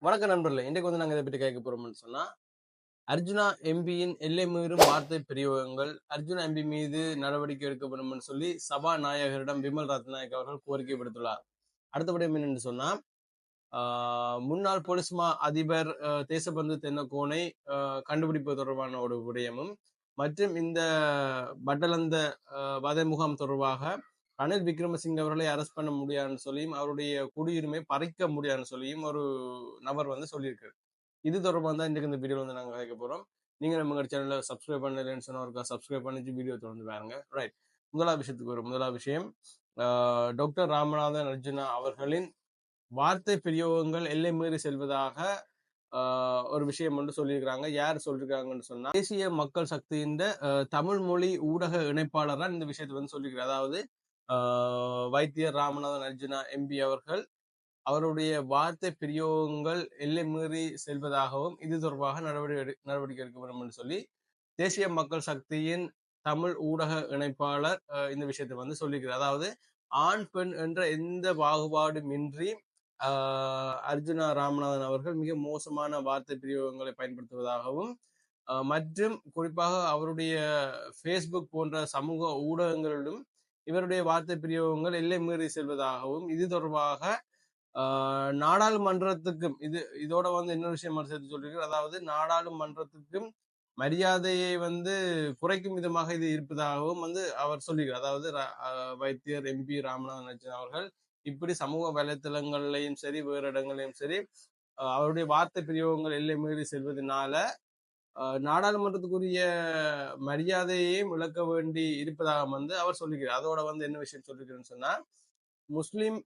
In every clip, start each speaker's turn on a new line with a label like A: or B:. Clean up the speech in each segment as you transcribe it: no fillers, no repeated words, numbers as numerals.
A: வணக்கம் நண்பர்களே. இன்றைக்கு நாங்க இதை பற்றி கேட்க போறோம்னு சொன்னா, அர்ஜுனா எம்பியின் எல்லை மீறும் வார்த்தை பிரயோகங்கள், அர்ஜுனா எம்பி மீது நடவடிக்கை எடுக்கப்படும்னு சொல்லி சபாநாயகரிடம் விமல் ரத்நாயக் அவர்கள் கோரிக்கை விடுத்துள்ளார். அடுத்தபடி என்னன்னு சொன்னா, முன்னாள் போலீஸ் மா அதிபர் தேசபந்து தென்னக்கோனை கண்டுபிடிப்பு தொடர்பான ஒரு விடயமும், மற்றும் இந்த பட்டலந்த வதை முகாம் தொடர்பாக ரணில் விக்ரமசிங்க அவர்களை அரெஸ்ட் பண்ண முடியாதுன்னு சொல்லியும் அவருடைய குடியுரிமை பறிக்க முடியாதுன்னு சொல்லியும் ஒரு நபர் சொல்லியிருக்காரு. இது தொடர்பாக தான் இன்றைக்கு இந்த வீடியோ நாங்கள் கேட்க போறோம். நீங்க நம்ம சேனல்ல சப்ஸ்கிரைப் பண்ணலன்னு சொன்னா ஒருக்கா சப்ஸ்கிரைப் பண்ணிட்டு வீடியோ தொடர்ந்து பாருங்க. ரைட், முதலாவது விஷயத்துக்கு வரும். முதலாவது விஷயம், டாக்டர் ராமநாதன் அர்ஜுனா அவர்களின் வார்த்தை பிரயோகங்கள் எல்லை மீறி செல்வதாக ஒரு விஷயம் வந்து சொல்லியிருக்கிறாங்க. யார் சொல்லியிருக்காங்கன்னு சொன்னா, தேசிய மக்கள் சக்தியின் தமிழ் மொழி ஊடக இணைப்பாளர் தான் இந்த விஷயத்தை சொல்லியிருக்கிறார். அதாவது வைத்தியர் ராமநாதன் அர்ஜுனா எம்பி அவர்கள் அவருடைய வார்த்தை பிரயோகங்கள் எல்லை மீறி செல்வதாகவும் இது தொடர்பாக நடவடிக்கை எடுக்கப்படும் என்று சொல்லி தேசிய மக்கள் சக்தியின் தமிழ் ஊடக இணைப்பாளர் இந்த விஷயத்தை சொல்லியிருக்கிறார். அதாவது ஆண் பெண் என்ற எந்த பாகுபாடுமின்றி அர்ஜுனா ராமநாதன் அவர்கள் மிக மோசமான வார்த்தை பிரயோகங்களை பயன்படுத்துவதாகவும் மற்றும் குறிப்பாக அவருடைய ஃபேஸ்புக் போன்ற சமூக ஊடகங்களிலும் இவருடைய வார்த்தை பிரயோகங்கள் எல்லை மீறி செல்வதாகவும் இது தொடர்பாக நாடாளுமன்றத்துக்கும் இதோட இன்னொரு விஷயம் சேர்த்து சொல்லியிருக்கிறார். அதாவது நாடாளுமன்றத்துக்கும் மரியாதையை குறைக்கும் விதமாக இது இருப்பதாகவும் அவர் சொல்லியிருக்கிறார். அதாவது வைத்தியர் எம்பி ராமநாதன் அவர்கள் இப்படி சமூக வலைத்தளங்கள்லையும் சரி வேறு இடங்களையும் சரி அவருடைய வார்த்தை பிரயோகங்கள் எல்லை மீறி செல்வதனால நாடாளுமன்றத்துக்குரிய மரியாதையையும் இழக்க வேண்டி இருப்பதாக அவர் சொல்லிக்கிறார். அதோட என்ன விஷயம் சொல்லிக்கிறேன்னு சொன்னா, முஸ்லிம்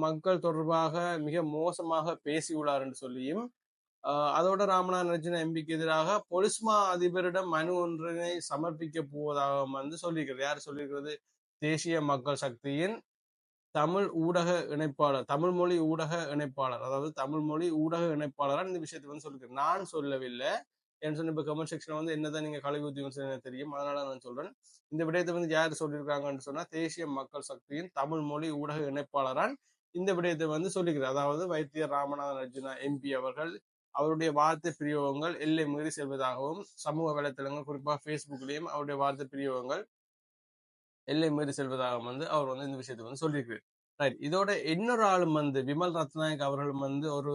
A: மக்கள் தொடர்பாக மிக மோசமாக பேசியுள்ளார் என்று சொல்லியும் அதோட ராமநாதன் அர்ஜுனா எம்பிக்கு எதிராக பொலிஸ்மா அதிபரிடம் மனு ஒன்றினை சமர்ப்பிக்க போவதாக சொல்லியிருக்கிறது. யார் சொல்லியிருக்கிறது? தேசிய மக்கள் சக்தியின் தமிழ் ஊடக இணைப்பாளர், தமிழ் மொழி ஊடக இணைப்பாளர், அதாவது தமிழ் மொழி ஊடக இணைப்பாளராக இந்த விஷயத்தை சொல்லியிருக்கிறேன். நான் சொல்லவில்லை. என்று சொன்ன இப்ப கமெண்ட் செக்ஷன் என்னதான் நீங்க கழுவி ஊத்தி தெரியும். அதனால நான் சொல்றேன். இந்த விடயத்தை யார் சொல்லியிருக்காங்கன்னு சொன்னா, தேசிய மக்கள் சக்தியின் தமிழ் மொழி ஊடக இணைப்பாளரான் இந்த விடயத்தை சொல்லிக்கிறார். அதாவது வைத்தியர் ராமநாதன் அர்ஜுனா எம்பி அவர்கள் அவருடைய வார்த்தை பிரயோகங்கள் எல்லை மீறி செல்வதாகவும் சமூக வலைத்தளங்கள் குறிப்பாக ஃபேஸ்புக்லயும் அவருடைய வார்த்தை பிரயோகங்கள் எல்லை மீறி செல்வதாகவும் அவர் இந்த விஷயத்தை சொல்லியிருக்கிறார். ரைட், இதோட இன்னொரு ஆளும் விமல் ரத்நாயக் அவர்களும் ஒரு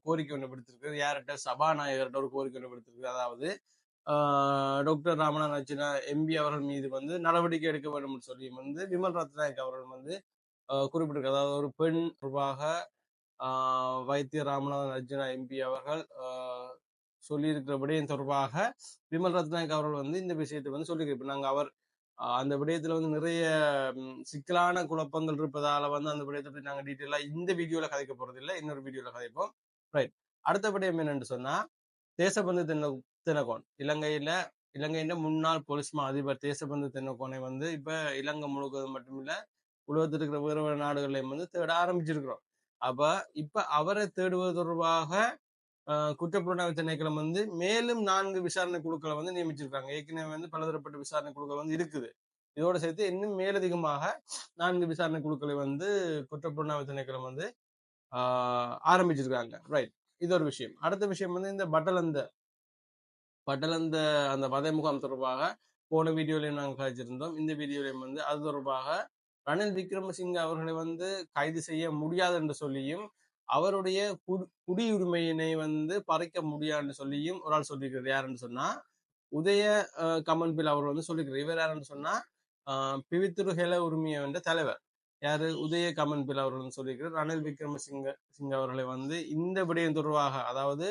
A: கோரிக்கை ஒன்று விடுத்திருக்கிறார். யார்கிட்ட? சபாநாயகர்கிட்ட ஒரு கோரிக்கை ஒன்று விடுத்திருக்கிறார். அதாவது டாக்டர் ராமநாதன் அர்ஜுனா எம்பி அவர்கள் மீது நடவடிக்கை எடுக்க வேண்டும் சொல்லி விமல் ரத்நாயக் அவர்கள் குறிப்பிட்டிருக்கிறார். அதாவது ஒரு பெண் தொடர்பாக வைத்திய ராமநாதன் அர்ஜுனா எம்பி அவர்கள் சொல்லியிருக்கிற விடயம் தொடர்பாக விமல் ரத்நாயக் அவர்கள் இந்த விஷயத்தை சொல்லியிருக்கிறார். இப்ப நாங்க அவர் அந்த விடயத்துல நிறைய சிக்கலான குழப்பங்கள் இருப்பதால அந்த விடயத்தை பற்றி நாங்க டீட்டெயிலா இந்த வீடியோல கதைக்க போறது இல்லை, இன்னொரு வீடியோல கதைப்போம். ரைட், அடுத்த விடயம் என்னன்னு சொன்னா, தேசபந்து தென்னகோன் இலங்கையில முன்னாள் போலீஸ் மா அதிபர் தேசபந்து தென்னகோனை இப்ப இலங்கை முழுவது மட்டுமில்ல உலகத்தில் இருக்கிற வேறு வேறு நாடுகளையும் தேட ஆரம்பிச்சிருக்கிறோம். அப்ப இப்ப அவரை தேடுவது தொடர்பாக குற்றப்புலனாய்வு திணைக்களம் மேலும் 4 விசாரணை குழுக்களை நியமிச்சிருக்காங்க. ஏற்கனவே பலதரப்பட்ட விசாரணை குழுக்கள் இருக்குது. இதோட சேர்த்து இன்னும் மேலதிகமாக 4 விசாரணை குழுக்களை குற்றப்புலனாய்வு திணைக்களம் ஆரம்பிச்சிருக்காங்க. ரைட், இது ஒரு விஷயம். அடுத்த விஷயம் இந்த பட்டலந்த அந்த வதை முகாம் தொடர்பாக போன வீடியோலையும் நாங்கள் கழிச்சிருந்தோம். இந்த வீடியோலையும் அது தொடர்பாக ரணில் விக்ரமசிங்க அவர்களை கைது செய்ய முடியாது என்று சொல்லியும் அவருடைய குடியுரிமையினை பறிக்க முடியாதுன்னு சொல்லியும் ஒரு ஆள் சொல்லியிருக்கிறார். யாருன்னு சொன்னா உதய கமன்பில் அவர் சொல்லியிருக்கிறார். இவர் யாருன்னு சொன்னா பிவித்துரு ஹெல உரிமைய என்ற தலைவர். யாரு? உதய கமன்பில் அவர்கள் சொல்லியிருக்கிறார். ரணில் விக்ரமசிங்க அவர்களை இந்த விடயம் தொடர்பாக, அதாவது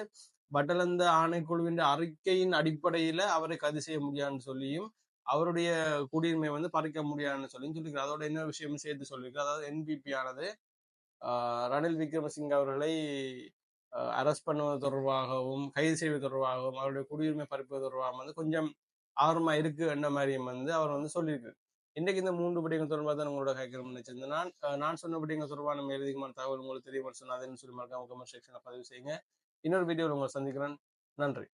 A: பட்டலந்த ஆணைக்குழுவின் அறிக்கையின் அடிப்படையில அவரை கைது செய்ய முடியாதுன்னு சொல்லியும் அவருடைய குடியுரிமை பறிக்க முடியாதுன்னு சொல்லியிருக்கிறார். அதோட என்ன விஷயம் சேர்த்து சொல்லியிருக்கிறார். அதாவது என்பிபி ஆனது ரணில் விக்ரமசிங்க அவர்களை அரெஸ்ட் பண்ணுவது தொடர்பாகவும் கைது செய்வது தொடர்பாகவும் அவருடைய குடியுரிமை பறிப்பது தொடர்பாக கொஞ்சம் ஆர்வமா இருக்கு என்ற மாதிரியும் அவர் சொல்லியிருக்கு. இன்றைக்கு இந்த 3 விடயங்கள் தொடர்பாக தான் உங்களோட கேட்கணும்னு நினைச்சிருந்தேன். நான் சொன்ன விடயங்கள் தொடர்பான மேலதிகமான தகவல் உங்களுக்கு தெரியும் சொன்னா அதைன்னு சொல்லி மறக்காம கமெண்ட் செக்ஷன்ல பதிவு செய்யுங்க. இன்னொரு வீடியோவில் உங்களை சந்திக்கிறேன். நன்றி.